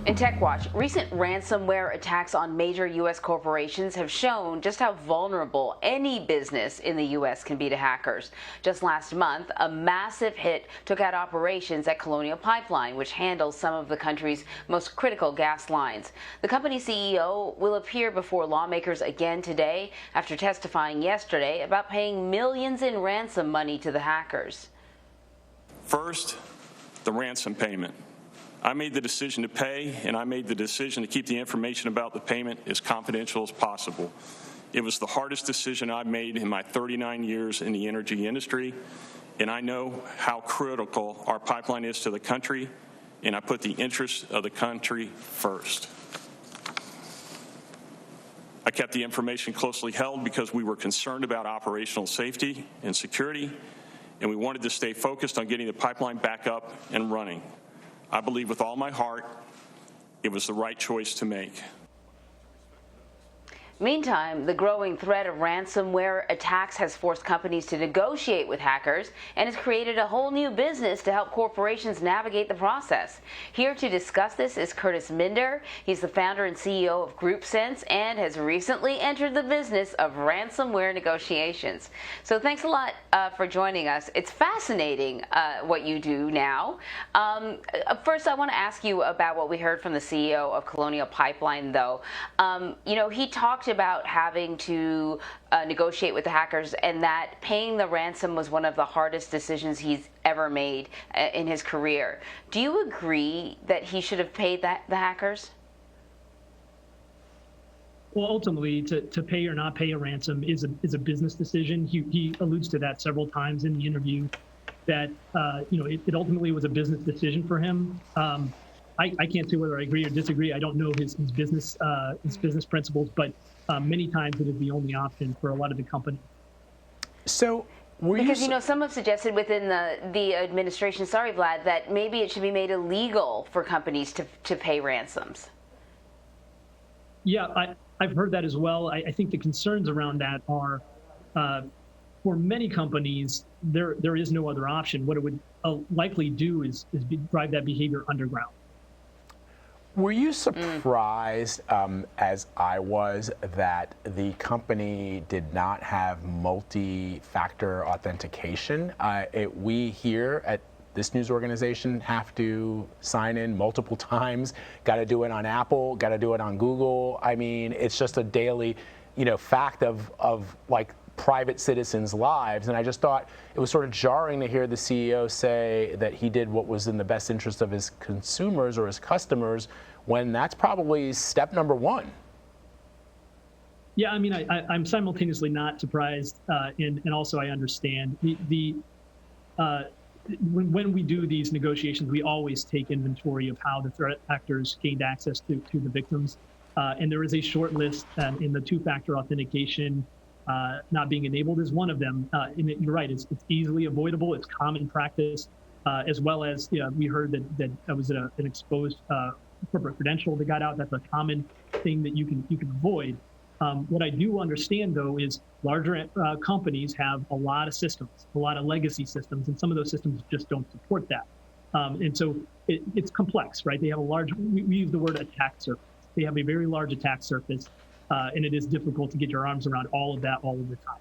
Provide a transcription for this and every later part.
In Tech Watch, recent ransomware attacks on major U.S. corporations have shown just how vulnerable any business in the U.S. can be to hackers. Just last month, a massive hit took out operations at Colonial Pipeline, which handles some of the country's most critical gas lines. The company's CEO will appear before lawmakers again today after testifying yesterday about paying millions in ransom money to the hackers. First, the ransom payment. I made the decision to pay, and I made the decision to keep the information about the payment as confidential as possible. It was the hardest decision I've made in my 39 years in the energy industry, and I know how critical our pipeline is to the country, and I put the interests of the country first. I kept the information closely held because we were concerned about operational safety and security, and we wanted to stay focused on getting the pipeline back up and running. I believe with all my heart it was the right choice to make. Meantime, the growing threat of ransomware attacks has forced companies to negotiate with hackers and has created a whole new business to help corporations navigate the process. Here to discuss this is Kurtis Minder. He's the founder and CEO of GroupSense and has recently entered the business of ransomware negotiations. So thanks a lot for joining us. It's fascinating what you do now. First, I want to ask you about what we heard from the CEO of Colonial Pipeline, though. He talked about having to negotiate with the hackers and that paying the ransom was one of the hardest decisions he's ever made in his career. Do you agree that he should have paid the hackers? Well, ultimately, to pay or not pay a ransom is a business decision. He alludes to that several times in the interview, that it ultimately was a business decision for him. I can't say whether I agree or disagree. I don't know his business principles, but many times it is the only option for a lot of the company. So, because some have suggested within the administration, sorry Vlad, that maybe it should be made illegal for companies to pay ransoms. Yeah, I've heard that as well. I think the concerns around that are, for many companies, there is no other option. What it would likely do is drive that behavior underground. Were you surprised, as I was, that the company did not have multi-factor authentication? We here at this news organization have to sign in multiple times, got to do it on Apple, got to do it on Google. I mean, it's just a daily, fact of like private citizens' lives. And I just thought it was sort of jarring to hear the CEO say that he did what was in the best interest of his consumers or his customers, when that's probably step number one. Yeah, I mean, I'm simultaneously not surprised, and also I understand. When we do these negotiations, we always take inventory of how the threat actors gained access to the victims. And there is a short list, in the two-factor authentication not being enabled is one of them. And you're right, it's easily avoidable, it's common practice, as well as we heard that was an exposed corporate credential that got out. That's a common thing that you can avoid. What I do understand, though, is larger companies have a lot of systems, a lot of legacy systems, and some of those systems just don't support that. And so it's complex, right? They have we use the word attack surface. They have a very large attack surface, and it is difficult to get your arms around all of that all of the time.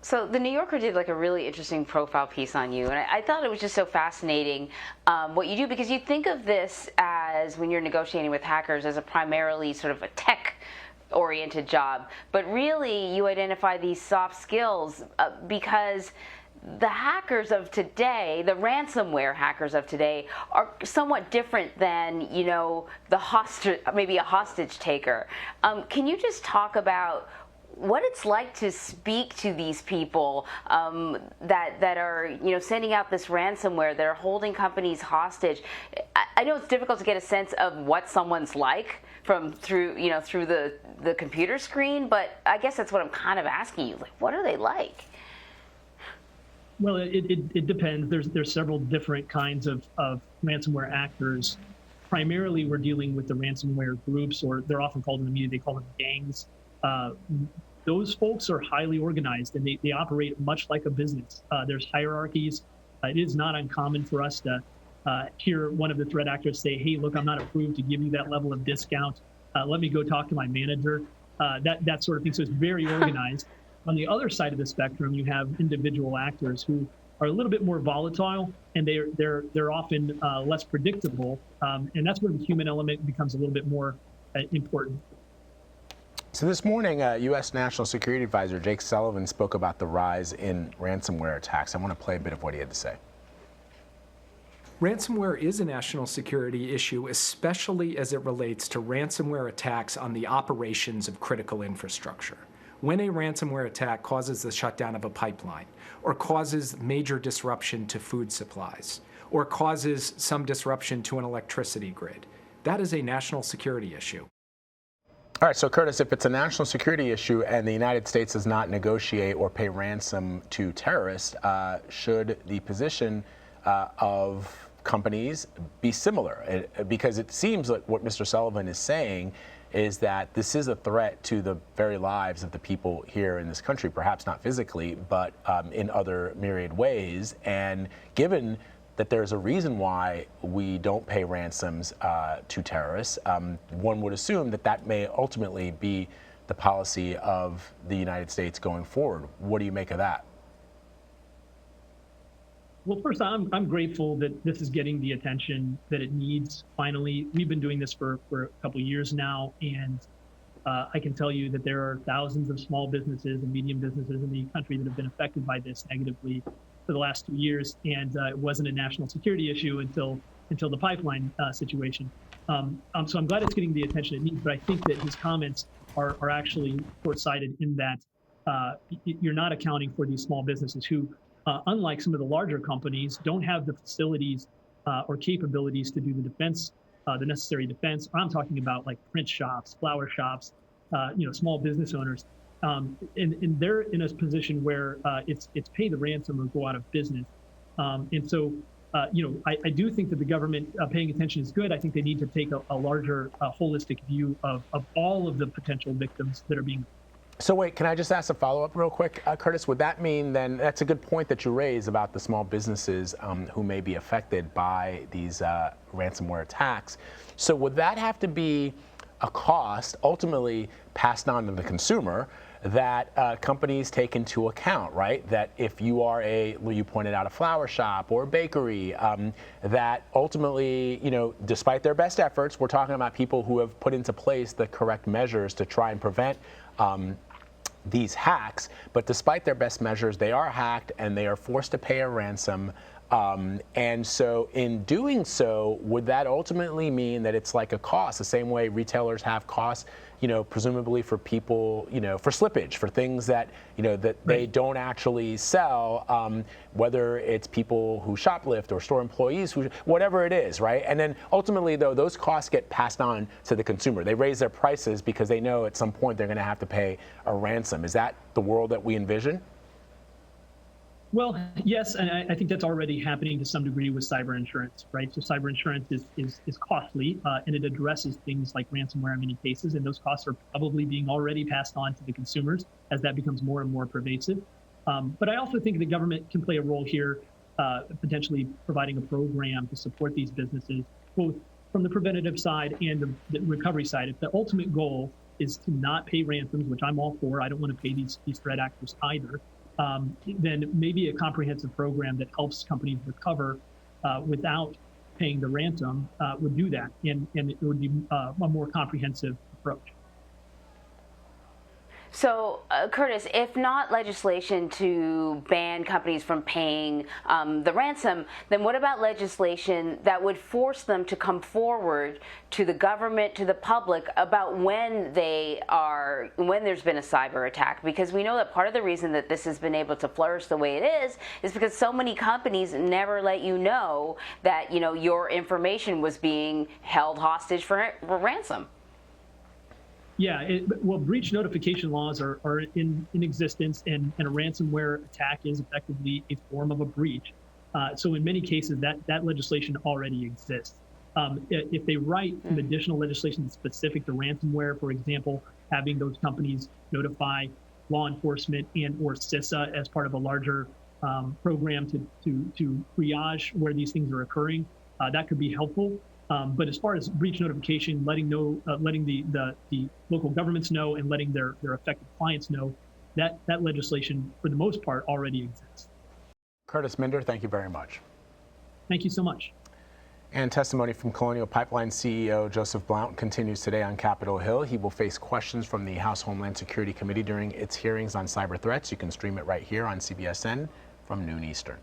So the New Yorker did like a really interesting profile piece on you, and I thought it was just so fascinating what you do, because you think of this as, when you're negotiating with hackers, as a primarily sort of a tech-oriented job, but really you identify these soft skills because the hackers of today, the ransomware hackers of today, are somewhat different than, the maybe a hostage taker. Can you just talk about what it's like to speak to these people that are sending out this ransomware, that are holding companies hostage? I know it's difficult to get a sense of what someone's like through the computer screen, but I guess that's what I'm kind of asking you. Like, what are they like? Well, it depends. There's several different kinds of ransomware actors. Primarily, we're dealing with the ransomware groups, or they're often called in the media, they call them gangs. Those folks are highly organized, and they operate much like a business. There's hierarchies. It is not uncommon for us to hear one of the threat actors say, hey, look, I'm not approved to give you that level of discount. Let me go talk to my manager, that sort of thing. So it's very organized. On the other side of the spectrum, you have individual actors who are a little bit more volatile, and they're often less predictable. And that's where the human element becomes a little bit more important. So this morning, U.S. National Security Advisor Jake Sullivan spoke about the rise in ransomware attacks. I want to play a bit of what he had to say. Ransomware is a national security issue, especially as it relates to ransomware attacks on the operations of critical infrastructure. When a ransomware attack causes the shutdown of a pipeline, or causes major disruption to food supplies, or causes some disruption to an electricity grid, that is a national security issue. All right, so Kurtis, if it's a national security issue and the United States does not negotiate or pay ransom to terrorists, should the position of companies be similar? Because it seems like what Mr. Sullivan is saying is that this is a threat to the very lives of the people here in this country, perhaps not physically, but in other myriad ways. And given that there's a reason why we don't pay ransoms to terrorists, one would assume that that may ultimately be the policy of the United States going forward. What do you make of that? Well, first, I'm grateful that this is getting the attention that it needs. Finally, we've been doing this for a couple of years now, and I can tell you that there are thousands of small businesses and medium businesses in the country that have been affected by this negatively for the last 2 years, and it wasn't a national security issue until the pipeline situation. So I'm glad it's getting the attention it needs, but I think that his comments are actually short-sighted in that you're not accounting for these small businesses who, unlike some of the larger companies, don't have the facilities or capabilities to do the defense, the necessary defense. I'm talking about like print shops, flower shops, small business owners. And they're in a position where it's pay the ransom or go out of business. And so, I do think that the government paying attention is good. I think they need to take a larger holistic view of all of the potential victims that are being. So wait, can I just ask a follow-up real quick, Kurtis? Would that mean then, that's a good point that you raise about the small businesses who may be affected by these ransomware attacks. So would that have to be a cost ultimately passed on to the consumer that companies take into account, right? That if you are you pointed out a flower shop or a bakery, that ultimately, despite their best efforts, we're talking about people who have put into place the correct measures to try and prevent these hacks, but despite their best measures, they are hacked and they are forced to pay a ransom. And so in doing so, would that ultimately mean that it's like a cost, the same way retailers have costs, presumably for people, for slippage, for things that, that they don't actually sell, whether it's people who shoplift or store employees, whatever it is, right? And then ultimately, though, those costs get passed on to the consumer. They raise their prices because they know at some point they're going to have to pay a ransom. Is that the world that we envision? Well, yes, and I think that's already happening to some degree with cyber insurance, right? So cyber insurance is costly, and it addresses things like ransomware in many cases, and those costs are probably being already passed on to the consumers as that becomes more and more pervasive. But I also think the government can play a role here, potentially providing a program to support these businesses, both from the preventative side and the recovery side. If the ultimate goal is to not pay ransoms, which I'm all for, I don't want to pay these threat actors either. Then maybe a comprehensive program that helps companies recover without paying the ransom would do that, and it would be a more comprehensive approach. So, Kurtis, if not legislation to ban companies from paying the ransom, then what about legislation that would force them to come forward to the government, to the public, about when there's been a cyber attack? Because we know that part of the reason that this has been able to flourish the way it is because so many companies never let you know that your information was being held hostage for ransom. Yeah, well, breach notification laws are in existence, and a ransomware attack is effectively a form of a breach. So in many cases, that legislation already exists. If they write some additional legislation specific to ransomware, for example, having those companies notify law enforcement and or CISA as part of a larger program to triage where these things are occurring, that could be helpful. But as far as breach notification, letting the local governments know and letting their affected clients know, that legislation, for the most part, already exists. Kurtis Minder, thank you very much. Thank you so much. And testimony from Colonial Pipeline CEO Joseph Blount continues today on Capitol Hill. He will face questions from the House Homeland Security Committee during its hearings on cyber threats. You can stream it right here on CBSN from noon Eastern.